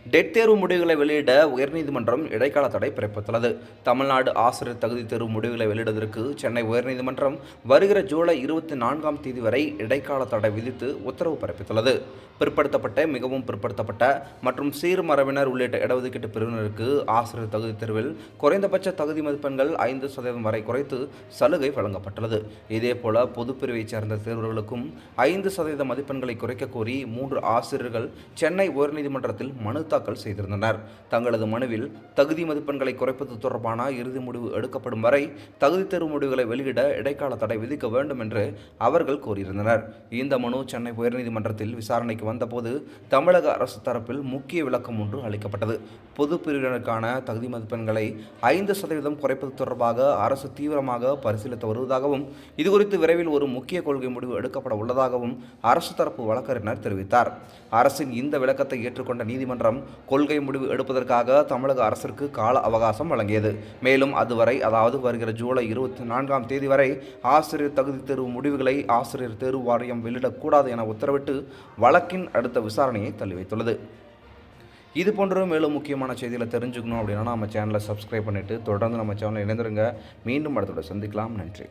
Dead தேர்வு முடிவுகளை வெளியிட உயர்நீதிமன்றம் இடைக்கால தடை பிறப்பித்துள்ளது. தமிழ்நாடு ஆசிரியர் தகுதி தேர்வு முடிவுகளை வெளியிடுவதற்கு சென்னை உயர்நீதிமன்றம் வருகிற ஜூலை 24ஆம் தேதி வரை இடைக்கால தடை விதித்து உத்தரவு பிறப்பித்துள்ளது. பிற்படுத்தப்பட்ட, மிகவும் பிற்படுத்தப்பட்ட மற்றும் சீர்மரபினர் உள்ளிட்ட இடஒதுக்கீட்டு பிரிவினருக்கு ஆசிரியர் தகுதி தேர்வில் குறைந்தபட்ச தகுதி மதிப்பெண்கள் 5% வரை குறைத்து சலுகை வழங்கப்பட்டுள்ளது. இதேபோல பொதுப்பிரிவைச் சேர்ந்த தேர்வர்களுக்கும் 5% மதிப்பெண்களை குறைக்க கோரி 3 ஆசிரியர்கள் சென்னை உயர்நீதிமன்றத்தில் மனு தாக்கல் செய்திருந்தனர். தங்களது மனுவில் தகுதி மதிப்பெண்களை குறைப்பது தொடர்பான இறுதி முடிவு எடுக்கப்படும் வரை தகுதி தேர்வு முடிவுகளை வெளியிட இடைக்கால தடை விதிக்க வேண்டும் என்று அவர்கள் கோரியிருந்தனர். இந்த மனு சென்னை உயர்நீதிமன்றத்தில் விசாரணைக்கு வந்தபோது தமிழக அரசு தரப்பில் முக்கிய விளக்கம் ஒன்று அளிக்கப்பட்டது. பொது பிரிவினருக்கான தகுதி மதிப்பெண்களை 5% குறைப்பது தொடர்பாக அரசு தீவிரமாக பரிசீலித்து வருவதாகவும், இதுகுறித்து விரைவில் ஒரு முக்கிய கொள்கை முடிவு எடுக்கப்பட உள்ளதாகவும் அரசு தரப்பு வழக்கறிஞர் தெரிவித்தார். அரசின் இந்த விளக்கத்தை ஏற்றுக்கொண்ட நீதிமன்றம் கொள்கை முடிவு எடுப்பதற்காக தமிழக அரசிற்கு கால அவகாசம் வழங்கியது. மேலும் அதுவரை, அதாவது வருகிற ஜூலை 24ஆம் தேதி வரை ஆசிரியர் தகுதி தேர்வு முடிவுகளை ஆசிரியர் தேர்வு வாரியம் வெளியிடக்கூடாது என உத்தரவிட்டு வழக்கின் அடுத்த விசாரணையை தள்ளி வைத்துள்ளது. இது போன்ற மேலும் முக்கியமான செய்திகளை தெரிஞ்சுக்கணும் அப்படின்னா நம்ம சேனலை சப்ஸ்கிரைப் பண்ணிவிட்டு தொடர்ந்து நம்ம சேனலை இணைந்திருங்க. மீண்டும் அடுத்த சந்திக்கலாம். நன்றி.